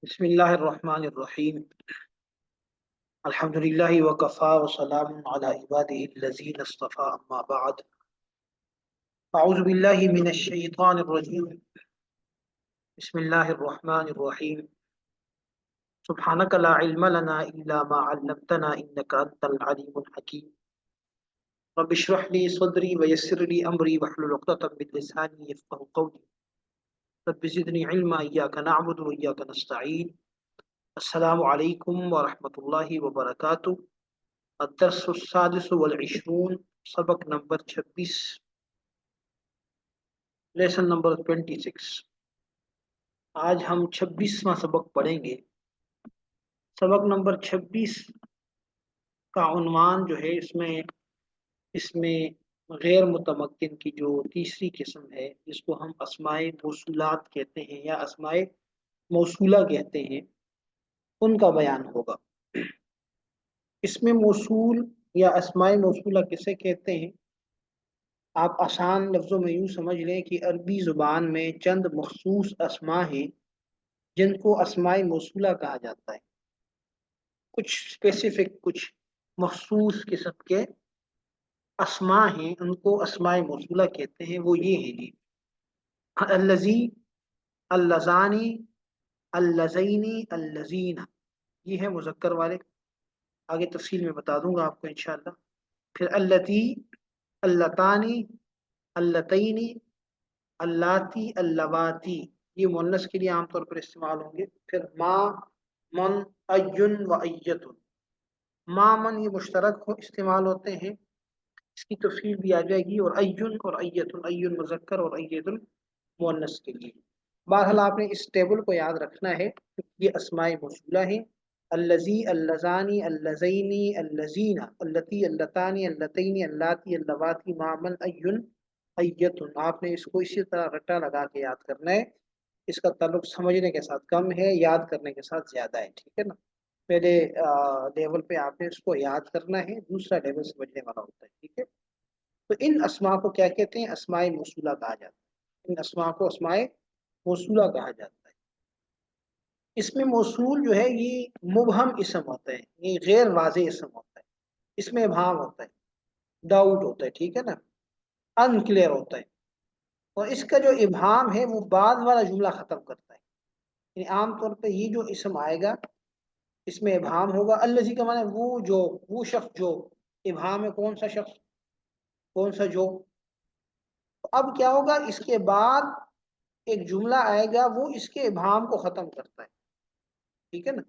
بسم اللہ الرحمن الرحیم الحمد للہ وکفا وسلام علی عبادہ الذین اصطفى اما بعد اعوذ باللہ من الشیطان الرجیم بسم اللہ الرحمن الرحیم سبحانک لا علم لنا الا ما علمتنا انک انت العلیم الحکیم رب اشرح لی صدری ویسر لی امری واحلل عقدۃ من لسانی یفقهوا قولی رب زدنی علما ایاک نعبد وایاک نستعین السلام علیکم ورحمۃ اللہ وبرکاتہ۔ الدرس السادس والعشرون، سبق نمبر 26، لیسن نمبر 26۔ آج ہم 26واں سبق پڑھیں گے۔ سبق نمبر 26 کا عنوان جو ہے اس میں غیر متمکن کی جو تیسری قسم ہے جس کو ہم اسماء موصولات کہتے ہیں یا اسماء موصولہ کہتے ہیں، ان کا بیان ہوگا۔ اسم موصول یا اسماء موصولہ کسے کہتے ہیں؟ آپ آسان لفظوں میں یوں سمجھ لیں کہ عربی زبان میں چند مخصوص اسماء ہیں جن کو اسماء موصولہ کہا جاتا ہے۔ کچھ اسپیسیفک، کچھ مخصوص قسم کے اسماء ہیں، ان کو اسماء موصولہ کہتے ہیں۔ وہ یہ ہیں جی: الذی، اللذانی، اللذینی، اللذین، یہ ہے مذکر والے، آگے تفصیل میں بتا دوں گا آپ کو انشاءاللہ۔ پھر اللتی، اللتانی، اللتینی، اللاتی، اللواتی، یہ مؤنث کے لیے عام طور پر استعمال ہوں گے۔ پھر ما، من، این و ایتن، ما من یہ مشترک استعمال ہوتے ہیں، اس کی تفصیل بھی آ جائے گی۔ اور این اور ایتن، این مذکر اور ایتن مؤنث کے لیے۔ بہرحال آپ نے اس ٹیبل کو یاد رکھنا ہے، یہ اسماء موصولہ ہیں: الذی، اللذانی، اللذینی، اللذین، اللتی، اللتانی، اللتینی، اللاتی، اللواتی، ما، من، این، ایتن۔ آپ نے اس کو اسی طرح رٹا لگا کے یاد کرنا ہے۔ اس کا تعلق سمجھنے کے ساتھ کم ہے، یاد کرنے کے ساتھ زیادہ ہے، ٹھیک ہے نا؟ پہلے لیول پہ آپ نے اس کو یاد کرنا ہے، دوسرا لیول سمجھنے والا ہوتا ہے، ٹھیک ہے؟ تو ان اسماء کو کیا کہتے ہیں؟ اسماء موصولہ کہا جاتا ہے۔ ان اسماء کو اسماء موصولہ کہا جاتا ہے۔ اسم موصول جو ہے یہ مبہم اسم ہوتا ہے، یہ غیر واضح اسم ہوتا ہے، اس میں ابہام ہوتا ہے، ڈاؤٹ ہوتا ہے، ٹھیک ہے نا؟ انکلیئر ہوتا ہے، اور اس کا جو ابہام ہے وہ بعد والا جملہ ختم کرتا ہے۔ یعنی عام طور پہ یہ جو اسم آئے گا اس میں ابہام ہوگا۔ الذی کا معنی وہ شخص جو، ابہام ہے کون سا شخص، کون سا جو۔ اب کیا ہوگا، اس کے بعد ایک جملہ آئے گا وہ اس کے ابہام کو ختم کرتا ہے، ٹھیک ہے نا؟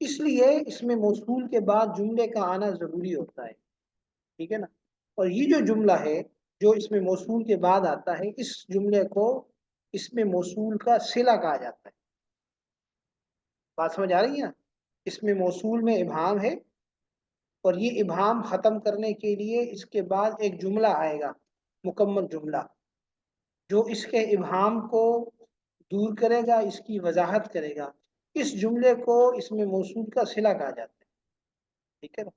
اس لیے اس میں موصول کے بعد جملے کا آنا ضروری ہوتا ہے، ٹھیک ہے نا؟ اور یہ جو جملہ ہے جو اس میں موصول کے بعد آتا ہے، اس جملے کو اس میں موصول کا صلہ کہا جاتا ہے۔ بات سمجھ آ رہی ہے نا؟ اس میں موصول میں ابہام ہے، اور یہ ابہام ختم کرنے کے لیے اس کے بعد ایک جملہ آئے گا، مکمل جملہ، جو اس کے ابہام کو دور کرے گا، اس کی وضاحت کرے گا۔ اس جملے کو اس میں موصول کا صلہ کہا جاتا ہے، ٹھیک ہے نا؟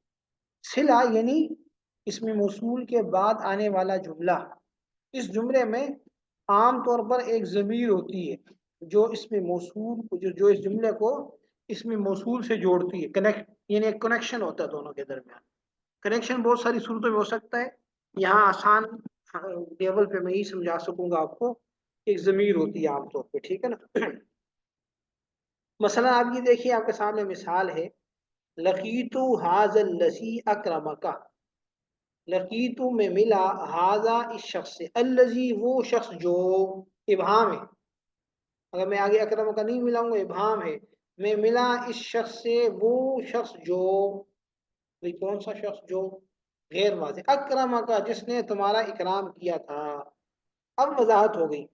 صلہ یعنی اس میں موصول کے بعد آنے والا جملہ۔ اس جملے میں عام طور پر ایک ضمیر ہوتی ہے جو اس میں موصول جو اس جملے کو اس میں موصول سے جوڑتی ہے، کنیکٹ، یعنی ایک کنیکشن ہوتا ہے دونوں کے درمیان۔ کنیکشن بہت ساری صورتوں میں ہو سکتا ہے، یہاں آسان لیول پہ میں ہی سمجھا سکوں گا آپ کو۔ ایک ضمیر ہوتی ہے عام طور پہ، ٹھیک ہے نا؟ مثلا آپ یہ دیکھیے، آپ کے سامنے مثال ہے: لقیتو ھذا الذی اکرمک، لقیتو میں ملا، ھذا اس شخص سے، الذی وہ شخص جو، ابہام ہے، اگر میں آگے اکرمک نہیں ملاؤں گا ابہام ہے، میں ملا اس شخص سے وہ شخص جو، کون سا شخص جو؟ غیر واضح، اکرمک جس نے تمہارا اکرام کیا تھا۔ اب وضاحت ہو گئی۔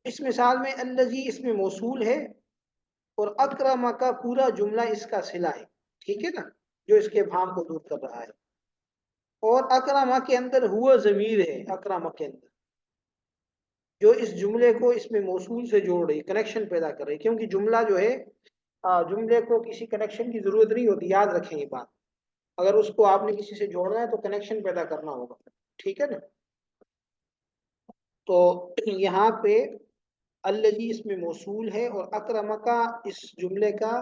اس مثال میں الذی اس میں موصول ہے، اور اکرمک کا پورا جملہ اس کا صلہ ہے، ٹھیک ہے نا، جو اس کے ابہام کو دور کر رہا ہے۔ اور اکرمہ کے اندر ہوا ضمیر ہے، اکرمہ کے اندر، جو اس جملے کو اس میں موصول سے جوڑ رہی، کنیکشن پیدا کر رہی، کیونکہ جملہ جو ہے جملے کو کسی کنیکشن کی ضرورت نہیں ہوتی، یاد رکھیں یہ بات۔ اگر اس کو آپ نے کسی سے جوڑنا ہے تو کنیکشن پیدا کرنا ہوگا، ٹھیک ہے نا؟ تو یہاں پہ الذی اس میں موصول ہے، اور اکرمکا اس جملے کا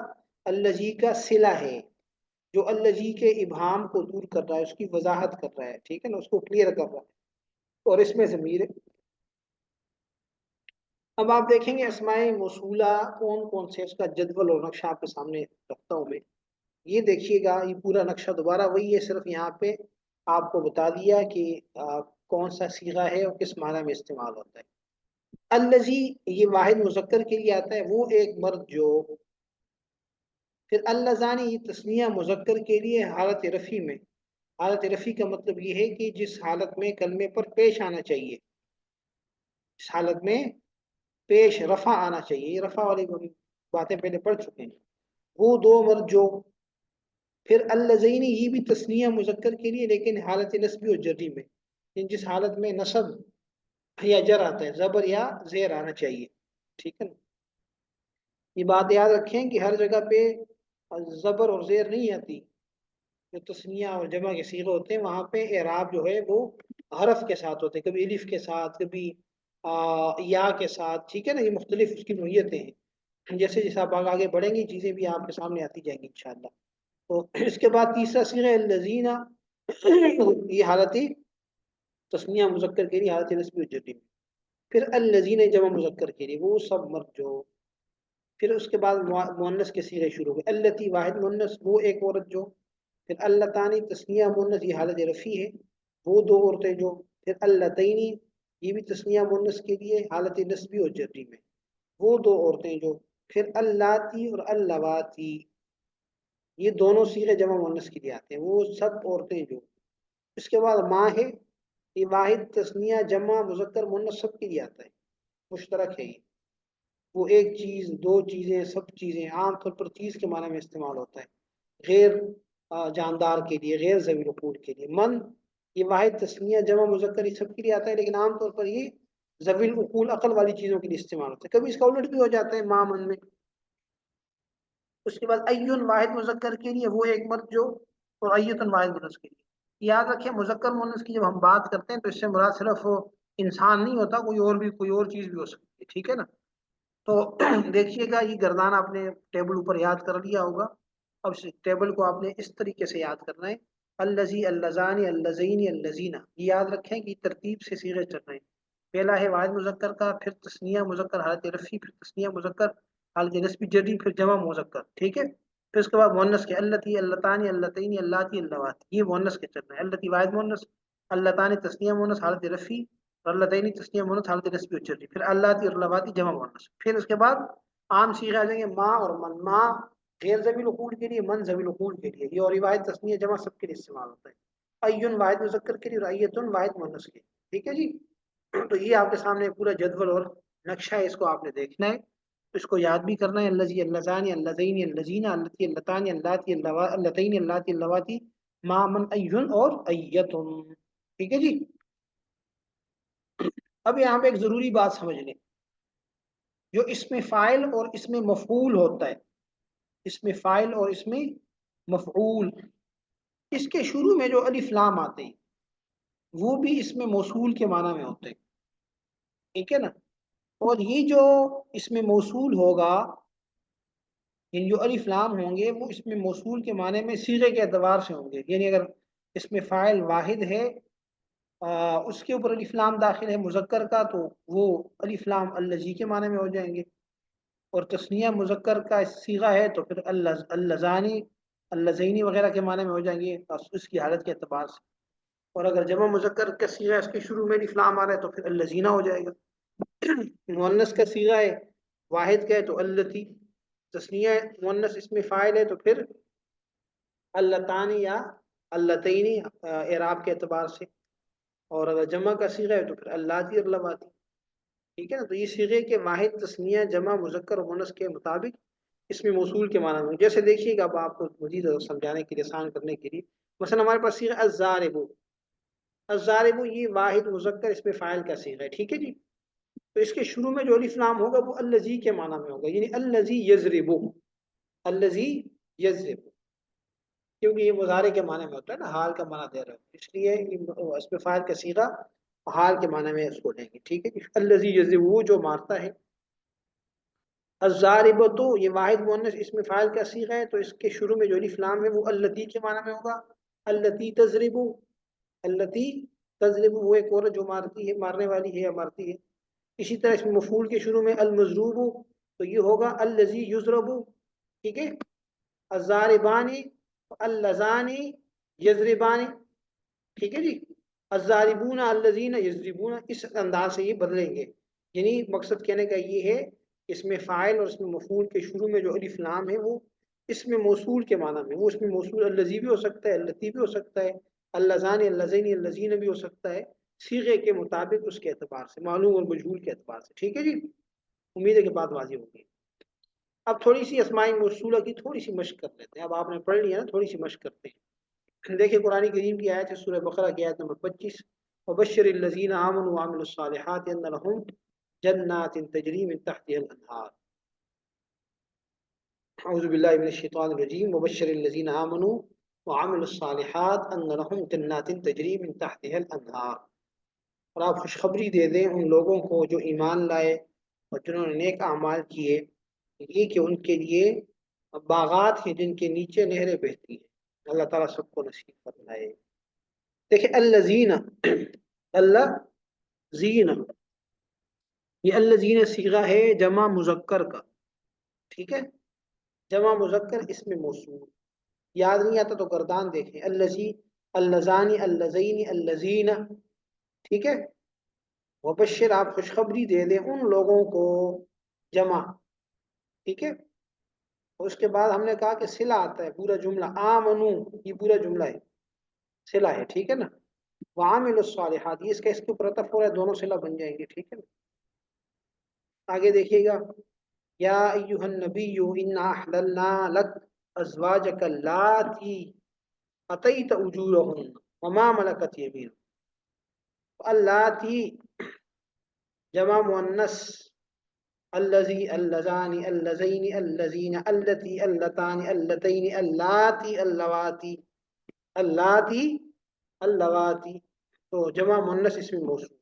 الذی کا صلہ ہے، جو الذی کے ابہام کو دور کر رہا ہے، اس کی وضاحت کر رہا ہے، ٹھیک ہے نا، اس کو کلیئر کر رہا ہے، اور اس میں ضمیر ہے۔ اب آپ دیکھیں گے اسماء موصولہ کون کون سے، اس کا جدول اور نقشہ آپ کے سامنے رکھتا ہوں میں۔ یہ دیکھیے گا، یہ پورا نقشہ دوبارہ وہی ہے، صرف یہاں پہ آپ کو بتا دیا کہ کون سا صیغہ ہے اور کس معنی میں استعمال ہوتا ہے۔ الذی یہ واحد مذکر کے لیے آتا ہے، وہ ایک مرد جو، پھر اللذانی یہ تسنیہ مذکر کے لیے حالت رفع میں، حالت رفع کا مطلب یہ ہے کہ جس حالت میں کلمے پر پیش آنا چاہیے، اس حالت میں پیش رفع آنا چاہیے، یہ رفع والی باتیں پہلے پڑھ چکے ہیں، وہ دو مرد جو۔ پھر اللذینی یہ بھی تسنیہ مذکر کے لیے لیکن حالت نسبی و جری میں، جس حالت میں نصب یا جر آتا ہے، زبر یا زیر آنا چاہیے، ٹھیک ہے نا۔ یہ بات یاد رکھیں کہ ہر جگہ پہ زبر اور زیر نہیں آتی، جو تسنیہ اور جمع کے صیغے ہوتے ہیں وہاں پہ اعراب جو ہے وہ حرف کے ساتھ ہوتے ہیں، کبھی الف کے ساتھ، کبھی یا کے ساتھ، ٹھیک ہے نا، یہ مختلف اس کی نوعیتیں ہیں، جیسے جیسے آپ آگے بڑھیں گی چیزیں بھی آپ کے سامنے آتی جائیں گی انشاءاللہ۔ تو اس کے بعد تیسرا صیغہ الذین، یہ حالتی تسنیہ مذکر کے لیے حالت نسبی و جری میں۔ پھر الذین جمع مذکر کے لیے وہ سب مرد جو۔ پھر اس کے بعد مؤنث کے صیغے شروع ہوئے، التی واحد مؤنث وہ ایک عورت جو، پھر اللتانی تسنیہ مؤنث یہ حالت رفیع ہے، وہ دو عورتیں جو، پھر اللتینی یہ بھی تسنیہ مؤنث کے لیے حالت نسبی اور جری میں، وہ دو عورتیں جو، پھر اللاتی اور اللواتی یہ دونوں صیغے جمع مؤنث کے لیے آتے ہیں، وہ سب عورتیں جو۔ اس کے بعد ماں ہے، یہ واحد تسنیہ جمع مذکر مؤنث سب کے لیے آتا ہے، مشترک ہے یہ، وہ ایک چیز، دو چیزیں، سب چیزیں، عام طور پر چیز کے معنی میں استعمال ہوتا ہے، غیر جاندار کے لیے، غیر ذوی العقول کے لیے۔ من یہ واحد تسنیہ جمع مذکر یہ سب کے لیے آتا ہے، لیکن عام طور پر یہ ذوی العقول عقل والی چیزوں کے لیے استعمال ہوتا ہے، کبھی اس کا الٹ بھی ہو جاتا ہے ماں من میں۔ اس کے بعد ایون واحد مذکر کے لیے وہ ایک مرد جو، اور ایتن واحد مؤنث کے لیے۔ یاد رکھیں مذکر مؤنث کی جب ہم بات کرتے ہیں تو اس سے مراد صرف انسان نہیں ہوتا، کوئی اور بھی، کوئی اور چیز بھی ہو سکتی ہے، ٹھیک ہے نا۔ تو دیکھیے گا یہ گردان آپ نے ٹیبل اوپر یاد کر لیا ہوگا، اب اس ٹیبل کو آپ نے اس طریقے سے یاد کرنا ہے، الذی، اللذانی، اللذین، اللذین، یہ یاد رکھیں کہ ترتیب سے صیغے چل رہے ہیں، پہلا ہے واحد مذکر کا، پھر تسنیہ مذکر حالت رفیع، پھر تسنیہ مذکر حالت نسبی جری، پھر جمع مذکر، ٹھیک ہے۔ پھر اس کے بعد مؤنث کے اللتی، اللتانی، اللتین، اللاتی، اللواتی، یہ مؤنث کے چل رہے ہیں، اللتی واحد مؤنث، اللتانی تسنیہ مؤنث حالت رفیع، اور اللتین تسنیہ مؤنث حالت نسبی و جری، پھر اللاتی اور اللواتی جمع مؤنث۔ پھر اس کے بعد عام صیغے آ جائیں گے، ماں اور من، ماں غیر ذوی العقول کے لیے، من ذوی العقول کے لیے، یہ اور واحد تسنیہ جمع سب کے لیے استعمال ہوتا ہے، ایون واحد مذکر کے لیے اور ایتن واحد مؤنث کے لیے، ٹھیک ہے جی۔ تو یہ آپ کے سامنے پورا جدول اور نقشہ ہے، اس کو آپ نے دیکھنا ہے، اس کو یاد بھی کرنا ہے، الذی، اللذانی، اللذین، اللذین، اللتی، اللتانی، اللاتی، اللتین، اللاتی، اللواتی، ما، من، ایون اور ایتن، ٹھیک ہے جی۔ اب یہاں پہ ایک ضروری بات سمجھ لیں، جو اس میں فاعل اور اس میں مفعول ہوتا ہے، اس میں فاعل اور اس میں مفعول، اس کے شروع میں جو الف لام آتے ہیں وہ بھی اس میں موصول کے معنی میں ہوتے ہیں، ٹھیک ہے نا۔ اور یہ جو اس میں موصول ہوگا، یعنی جو الف لام ہوں گے وہ اس میں موصول کے معنی میں صیغے کے اعتبار سے ہوں گے، یعنی اگر اس میں فاعل واحد ہے، اس کے اوپر الف لام داخل ہے مذکر کا، تو وہ الف لام الذی کے معنی میں ہو جائیں گے، اور تسنیہ مذکر کا صیغہ ہے تو پھر اللذانی، اللذینی وغیرہ کے معنی میں ہو جائیں گے اس کی حالت کے اعتبار سے، اور اگر جمع مذکر کا صیغہ اس کے شروع میں الف لام آ رہا ہے تو پھر اللذینہ ہو جائے گا، مؤنث کا صیغہ ہے، واحد کا ہے تو اللتی، تسنیہ مؤنث اس میں فاعل ہے تو پھر اللتانی یا اللتینی اعراب کے اعتبار سے، اور اگر جمع کا صیغہ ہے تو پھر اللاتی اور اللواتی، ٹھیک ہے نا۔ تو یہ صیغے کے واحد تسنیہ جمع مذکر اور مؤنث کے مطابق اس میں موصول کے معنی میں، جیسے دیکھیے گا اب آپ کو مزید سمجھانے کے لیے، آسان کرنے کے لیے، مثلا ہمارے پاس صیغہ الضارب، الضارب یہ واحد مذکر اس میں فاعل کا صیغہ ہے، ٹھیک ہے جی۔ تو اس کے شروع میں جو الف لام ہوگا وہ الذی کے معنی میں ہوگا، یعنی الذی یضرب، الذی یضرب، کیونکہ یہ مضارع کے معنی میں ہوتا ہے نا، حال کا معنی دے رہا ہے، اس لیے اس میں فاعل کا صیغہ حال کے معنی میں اس کو لیں گے، ٹھیک ہے۔ الذی یضرب وہ جو مارتا ہے، الضاربۃ یہ واحد مؤنث اسم فاعل کا صیغہ ہے، تو اس کے شروع میں جو الف لام ہے وہ اللتی کے معنی میں ہوگا. اللتی تضرب، اللتی تضرب وہ ایک عورت جو مارتی ہے، مارنے والی ہے یا مارتی ہے. اسی طرح اس میں مفعول کے شروع میں المضروب، تو یہ ہوگا الذی یضرب. ٹھیک ہے. الضاربانی اللذانی یضربانی. ٹھیک ہے جی. الضاربون الذین یضربون، اس انداز سے یہ بدلیں گے. یعنی مقصد کہنے کا یہ ہے اس میں فاعل اور اس میں مفعول کے شروع میں جو الف لام ہے وہ اس میں موصول کے معنی میں، وہ اس میں موصول الذی بھی ہو سکتا ہے، اللتی بھی ہو سکتا ہے، اللذان اللذین اللذین بھی ہو سکتا ہے، صیغے کے مطابق اس کے اعتبار سے، معلوم اور مجہول کے اعتبار سے. ٹھیک ہے جی. امید ہے کہ بات واضح ہوگی. اب تھوڑی سی اسماء موصولہ کی تھوڑی سی مشق کر لیتے ہیں. اب آپ نے پڑھ لیا نا، تھوڑی سی مشق کرتے ہیں. دیکھیں قرآن کریم کی آیت ہے سورہ بقرہ کی آیت نمبر 25. وبشر الذین آمنوا وعملوا الصالحات ان لهم جنات تجری من تحتها الانہار. اعوذ باللہ من الشیطان الرجیم. وبشر الذین آمنوا وعملوا الصالحات ان لهم جنات تجری من تحتها الانہار. اور آپ خوشخبری دے دیں ان لوگوں کو جو ایمان لائے اور جنہوں نے نیک اعمال کیے، یہ کہ ان کے لیے باغات ہیں جن کے نیچے نہریں بہتی ہیں. اللہ تعالیٰ سب کو نصیب فرمائے. دیکھیں الذین، اللہ زین، یہ الذین صیغہ ہے جمع مذکر کا. ٹھیک ہے. جمع مذکر اس میں موصول. یاد نہیں آتا تو گردان دیکھیں. الذی، اللذانی، اللذین، اللذین. ٹھیک ہے. وبشر آپ خوشخبری دے دیں ان لوگوں کو، جمع. ٹھیک ہے. اس کے بعد ہم نے کہا کہ صلہ آتا ہے پورا جملہ. آمنو یہ پورا جملہ ہے، صلہ ہے. ٹھیک ہے نا. وعامل الصالحات یہ اس کا اس کے اوپر عطف ہو رہا ہے، دونوں صلہ بن جائیں گے. ٹھیک ہے نا. آگے دیکھیے گا. یا ایھا النبی انا احللنا لک ازواجک اللاتی اتیت اجورہن وما ملکت یمینک. اللاتی جمع مؤنث، الذی، اللذانی، اللذین، اللذین، اللتی، اللتان، اللتین، اللاتی، اللواتی، اللاتی، اللواتی. تو جمع مؤنث اس میں موصول.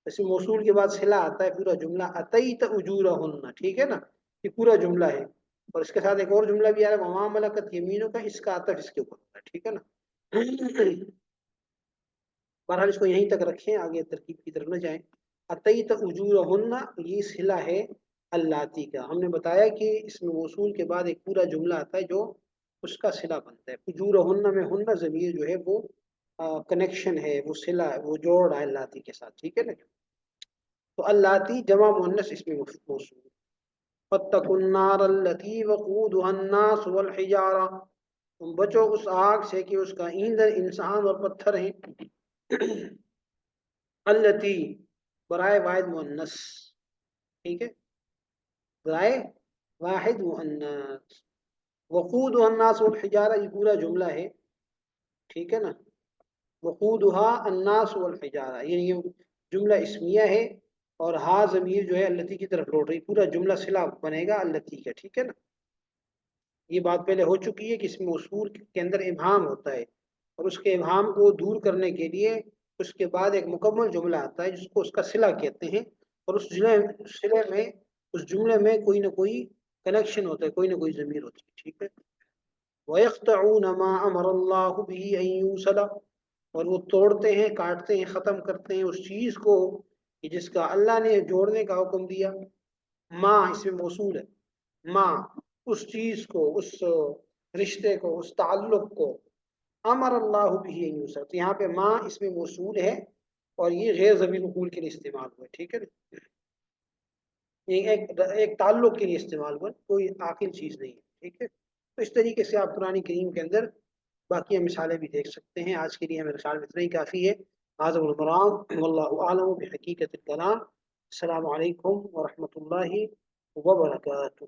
اس میں موصول کے بعد صلہ آتا ہے پورا جملہ. اتیت اجورہن. ٹھیک ہے نا. یہ پورا جملہ ہے. اور اس کے ساتھ ایک اور جملہ بھی آ رہا ہے وما ملکت یمینک کا، اس کا عطف اس کے اوپر ہوتا ہے. ٹھیک ہے نا. بہرحال اس کو یہیں تک رکھیں، آگے ترکیب کی طرف نہ جائیں. اتیت اجورہن یہ صلہ ہے اللاتی کا. ہم نے بتایا کہ اس میں موصول کے بعد ایک پورا جملہ آتا ہے جو اس کا صلہ بنتا ہے. اجورہن میں ہن ضمیر جو ہے وہ کنیکشن ہے، وہ صلہ ہے، وہ جوڑ ہے اللاتی کے ساتھ. ٹھیک ہے نا. تو اللاتی جمع مؤنث اس میں موصول. فاتقوا النار التي وقودها الناس والحجارہ، تم بچو اس آگ سے کہ اس کا ایندھن انسان اور پتھر ہیں. التی برائے واحد مؤنث. ٹھیک ہے. برائے واحد مؤنث. وقودها الناس والحجارہ یہ پورا جملہ ہے. ٹھیک ہے نا. وقودها الناس والحجارہ یہ جملہ اسمیہ ہے، اور ہا ضمیر جو ہے التی کی طرف لوٹ رہی. پورا جملہ صلہ بنے گا التی کا. ٹھیک ہے نا. یہ بات پہلے ہو چکی ہے کہ اس موصول کے اندر ابہام ہوتا ہے، اور اس کے ابہام کو دور کرنے کے لیے اس کے بعد ایک مکمل جملہ آتا ہے جس کو اس کا صلہ کہتے ہیں. اور اس صلے میں، اس جملے میں کوئی نہ کوئی کنیکشن ہوتا ہے، کوئی نہ کوئی ضمیر ہوتی ہے. ٹھیک ہے. وَيَقْطَعُونَ مَا أَمَرَ اللَّهُ بِهِ أَن يُوصَلَ اور وہ توڑتے ہیں، کاٹتے ہیں، ختم کرتے ہیں اس چیز کو کہ جس کا اللہ نے جوڑنے کا حکم دیا. ما اس میں موصول ہے. ما اس چیز کو، اس رشتے کو، اس تعلق کو. امر اللہ بھی ان یوصل، تو یہاں پہ ما اس میں موصول ہے اور یہ غیر ضمیر مفعول کے لیے استعمال ہوا ہے. ٹھیک ہے نا. یہ ایک تعلق کے لیے استعمال ہوا، کوئی عاقل چیز نہیں ہے. ٹھیک ہے. تو اس طریقے سے آپ قرآن کریم کے اندر باقی مثالیں بھی دیکھ سکتے ہیں. آج کے لیے ہمیں خیال میں اتنا ہی کافی ہے. هذا المرام واللہ اعلم بحقیقت الکلام. السلام علیکم ورحمۃ اللہ وبرکاتہ.